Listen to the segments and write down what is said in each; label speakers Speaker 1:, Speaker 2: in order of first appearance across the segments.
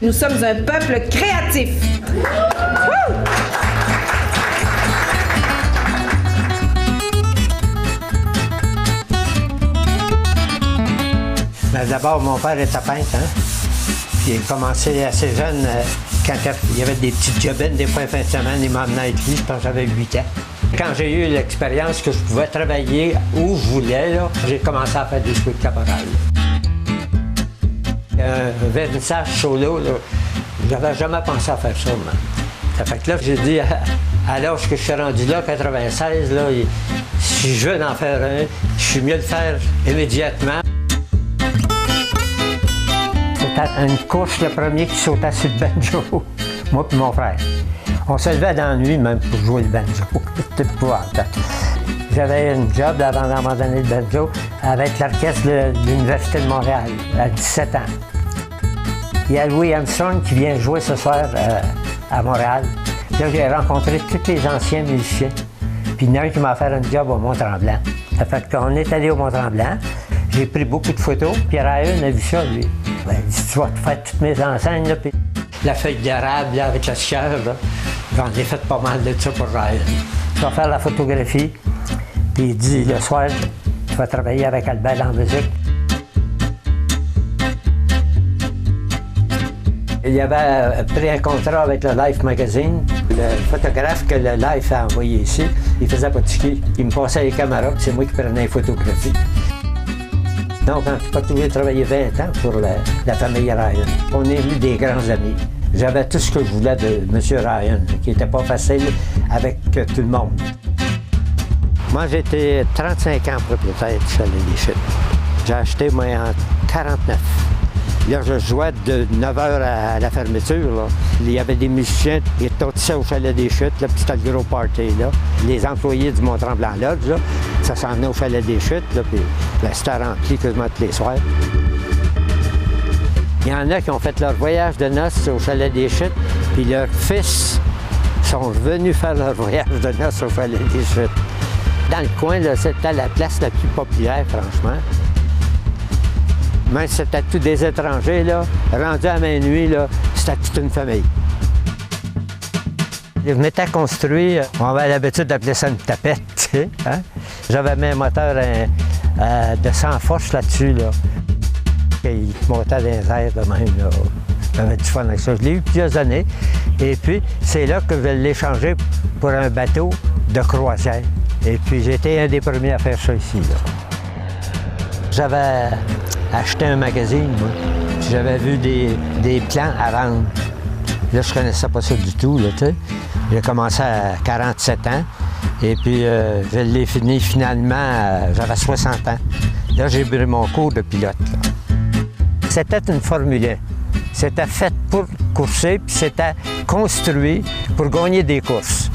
Speaker 1: Nous sommes un peuple créatif.
Speaker 2: D'abord, mon père était peintre, hein? Puis il a commencé assez jeune, quand il y avait des petites jobines, des fois fin de semaine, il m'emmenait avec lui, je pense que j'avais 8 ans. Quand j'ai eu l'expérience que je pouvais travailler où je voulais, là, j'ai commencé à faire des souhaits de caporal. Un vernissage solo, là, j'avais jamais pensé à faire ça, moi. Ça fait que là, j'ai dit, à l'âge que je suis rendu là, 96, là, si je veux en faire un, je suis mieux de le faire immédiatement. C'était une course, le premier qui sautait sur le banjo, moi et mon frère. On se levait dans la nuit même pour jouer le banjo. C'était épouvantable. J'avais une job avant d'abandonner le banjo avec l'orchestre de l'Université de Montréal à 17 ans. Il y a Louis Armstrong qui vient jouer ce soir à Montréal. Là, j'ai rencontré tous les anciens musiciens. Puis il y en a un qui m'a fait un job au Mont-Tremblant. Ça fait qu'on est allé au Mont-Tremblant. J'ai pris beaucoup de photos, puis Ryan a vu ça, lui. Ben, il dit, tu vas te faire toutes mes enseignes, là, puis la feuille d'érable, là, avec la sueur, là. J'en ai fait pas mal de ça pour Ryan. Tu vas faire la photographie, puis il dit, le soir, tu vas travailler avec Albert en musique. Il avait pris un contrat avec le Life Magazine. Le photographe que le Life a envoyé ici, il faisait pas de ski. Il me passait les caméras, puis c'est moi qui prenais les photographies. Donc, j'ai toujours travaillé 20 ans pour la famille Ryan. On est venus des grands amis. J'avais tout ce que je voulais de M. Ryan, qui n'était pas facile avec tout le monde. Moi, j'étais 35 ans propriétaire du Chalet des Chutes. J'ai acheté, moi, en 49. Là, je jouais de 9h à la fermeture. Là. Il y avait des musiciens qui étaient au Chalet des Chutes, là, puis c'était le gros party. Là. Les employés du Mont-Tremblant Lodge, là, ça s'en venait au Chalet des Chutes, là, puis c'était rempli quasiment tous les soirs. Il y en a qui ont fait leur voyage de noces au Chalet des Chutes, puis leurs fils sont venus faire leur voyage de noces au Chalet des Chutes. Dans le coin, là, c'était la place la plus populaire, franchement. Même si c'était tous des étrangers, là, rendus à minuit, là, c'était toute une famille. Je m'étais construit, on avait l'habitude d'appeler ça une tapette, tu sais. Hein? J'avais mis un moteur de 100 forces là-dessus, là. Il montait dans les airs de même, là. J'avais du fun avec ça. Je l'ai eu plusieurs années. Et puis, c'est là que je l'ai changé pour un bateau de croisière. Et puis, j'étais un des premiers à faire ça ici, là. J'avais acheté un magazine, moi. J'avais vu des plans à vendre. Là, je connaissais pas ça du tout, là, tu sais. J'ai commencé à 47 ans. Et puis, je l'ai fini finalement, j'avais 60 ans. Là, j'ai pris mon cours de pilote, là. C'était une Formule 1. C'était fait pour courser, puis c'était construit pour gagner des courses.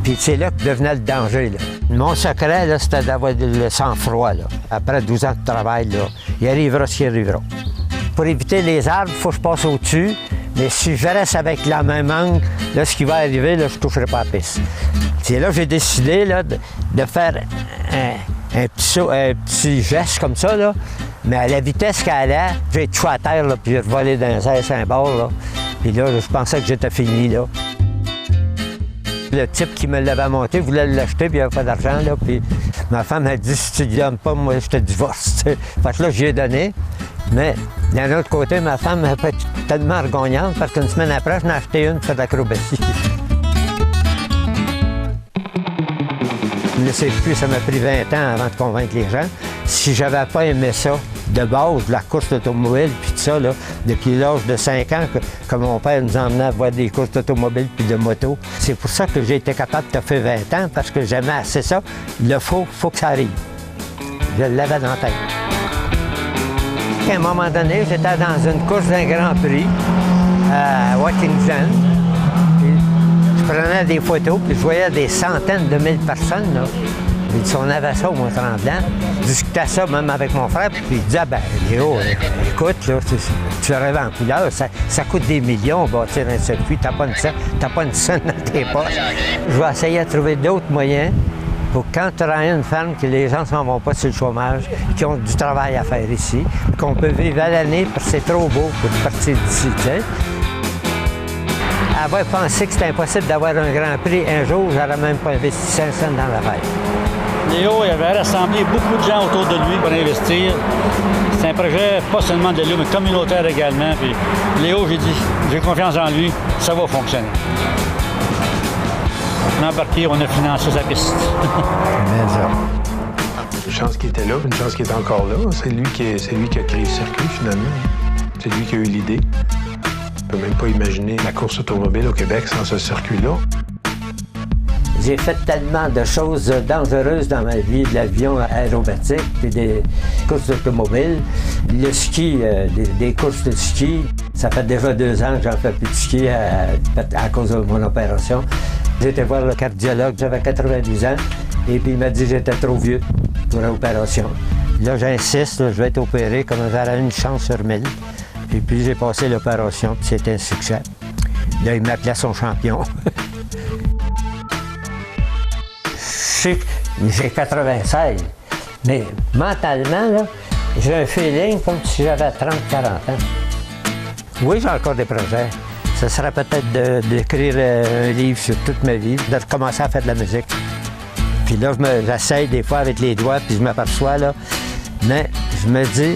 Speaker 2: Puis c'est là que devenait le danger, là. Mon secret, là, c'était d'avoir le sang-froid, là. Après 12 ans de travail, là, il arrivera ce qui arrivera. Pour éviter les arbres, il faut que je passe au-dessus. Mais si je reste avec la même angle, là, ce qui va arriver, là, je ne toucherai pas à la piste. C'est là que j'ai décidé là, de faire un petit geste comme ça, là. Mais à la vitesse qu'elle allait, j'ai touché à terre, là, puis j'ai volé dans un air sur un bord, là. Puis là, je pensais que j'étais fini, là. Le type qui me l'avait monté voulait l'acheter, puis il n'y avait pas d'argent, là. Puis ma femme a dit, si tu ne lui donnes pas, moi, je te divorce. Fait que là, j'y ai donné. Mais d'un autre côté, ma femme n'a pas été tellement argognante parce qu'une semaine après, j'en ai acheté une pour faire de l'acrobatie. Je ne sais plus, ça m'a pris 20 ans avant de convaincre les gens. Si j'avais pas aimé ça, de base, la course d'automobile, puis tout ça, là, depuis l'âge de 5 ans, que mon père nous emmenait voir des courses d'automobile puis de moto. C'est pour ça que j'ai été capable de faire 20 ans, parce que j'aimais assez ça. Il faut que ça arrive. Je l'avais dans la tête. À un moment donné, j'étais dans une course d'un Grand Prix à Washington. Puis je prenais des photos, puis je voyais des centaines de mille personnes, là. Puis si on avait ça au Mont-Tremblant, je discutais ça même avec mon frère, puis il disait, ben Léo, écoute, là, tu rêves en couleur, ça coûte des millions, bâtir un circuit, t'as pas une scène dans tes poches. Je vais essayer de trouver d'autres moyens pour quand tu as une ferme, que les gens ne s'en vont pas sur le chômage, qui ont du travail à faire ici, qu'on peut vivre à l'année, parce que c'est trop beau pour partir d'ici, tu sais. avoir pensé que c'était impossible d'avoir un grand prix un jour, j'aurais même pas investi 5 cents dans l'affaire.
Speaker 3: Léo, il avait rassemblé beaucoup de gens autour de lui pour investir. C'est un projet pas seulement de Léo, mais communautaire également. Puis Léo, j'ai dit, j'ai confiance en lui, ça va fonctionner. On a embarqué, on a financé sa piste.
Speaker 4: Une chance qu'il était là, une chance qu'il est encore là. C'est lui qui a créé le circuit, finalement. C'est lui qui a eu l'idée. On ne peut même pas imaginer la course automobile au Québec sans ce circuit-là.
Speaker 2: J'ai fait tellement de choses dangereuses dans ma vie, de l'avion aérobatique, puis des courses d'automobile. Le ski, des courses de ski. Ça fait déjà 2 ans que j'en fais plus de ski à cause de mon opération. J'ai été voir le cardiologue, j'avais 90 ans, et puis il m'a dit que j'étais trop vieux pour l'opération. Là, j'insiste, je vais être opéré comme j'aurais une chance sur 1000. Et puis j'ai passé l'opération, puis c'était un succès. Là, il m'appelait son champion. J'ai 96, mais mentalement, là, j'ai un feeling comme si j'avais 30-40 ans. Oui, j'ai encore des projets. Ce serait peut-être d'écrire un livre sur toute ma vie, de recommencer à faire de la musique. Puis là, j'essaye des fois avec les doigts, puis je m'aperçois, là, mais je me dis,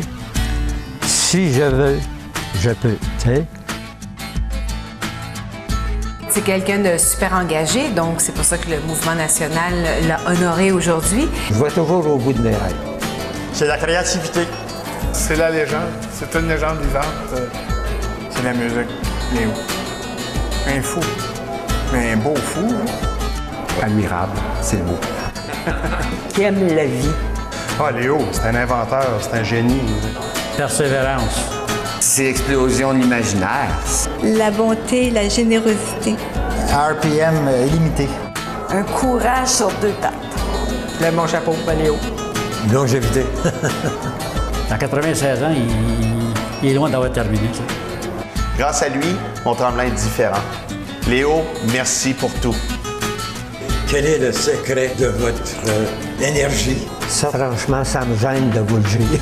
Speaker 2: si je veux, je peux, tu sais.
Speaker 5: C'est quelqu'un de super engagé, donc c'est pour ça que le mouvement national l'a honoré aujourd'hui.
Speaker 2: Je vais toujours au bout de mes rêves.
Speaker 6: C'est la créativité.
Speaker 7: C'est la légende. C'est une légende vivante. C'est la musique. Léo. Un fou. Mais un beau fou.
Speaker 4: Admirable, c'est beau.
Speaker 2: Qui aime la vie.
Speaker 6: Ah, Léo, c'est un inventeur, c'est un génie.
Speaker 3: Persévérance.
Speaker 8: C'est l'explosion de l'imaginaire.
Speaker 9: La bonté, la générosité.
Speaker 6: RPM illimité.
Speaker 9: Un courage sur 2 pattes.
Speaker 1: Je lève mon chapeau, Léo.
Speaker 6: Longévité.
Speaker 3: À 96 ans, il est loin d'avoir terminé. Ça.
Speaker 10: Grâce à lui, mon tremblin est différent. Léo, merci pour tout.
Speaker 11: Quel est le secret de votre énergie?
Speaker 2: Ça, franchement, ça me gêne de vous le dire.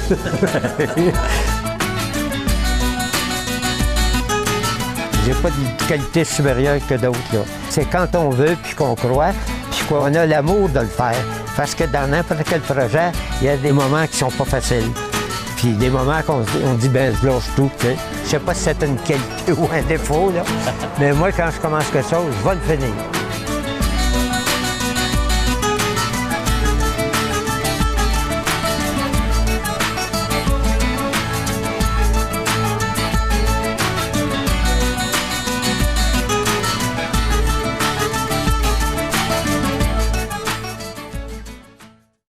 Speaker 2: J'ai pas de qualité supérieure que d'autres, là. C'est quand on veut, puis qu'on croit, puis qu'on a l'amour de le faire. Parce que dans n'importe quel projet, il y a des moments qui sont pas faciles. Puis des moments qu'on dit, ben je lâche tout, tu sais. Je sais pas si c'est une qualité ou un défaut, là. Mais moi, quand je commence quelque chose, je vais le finir.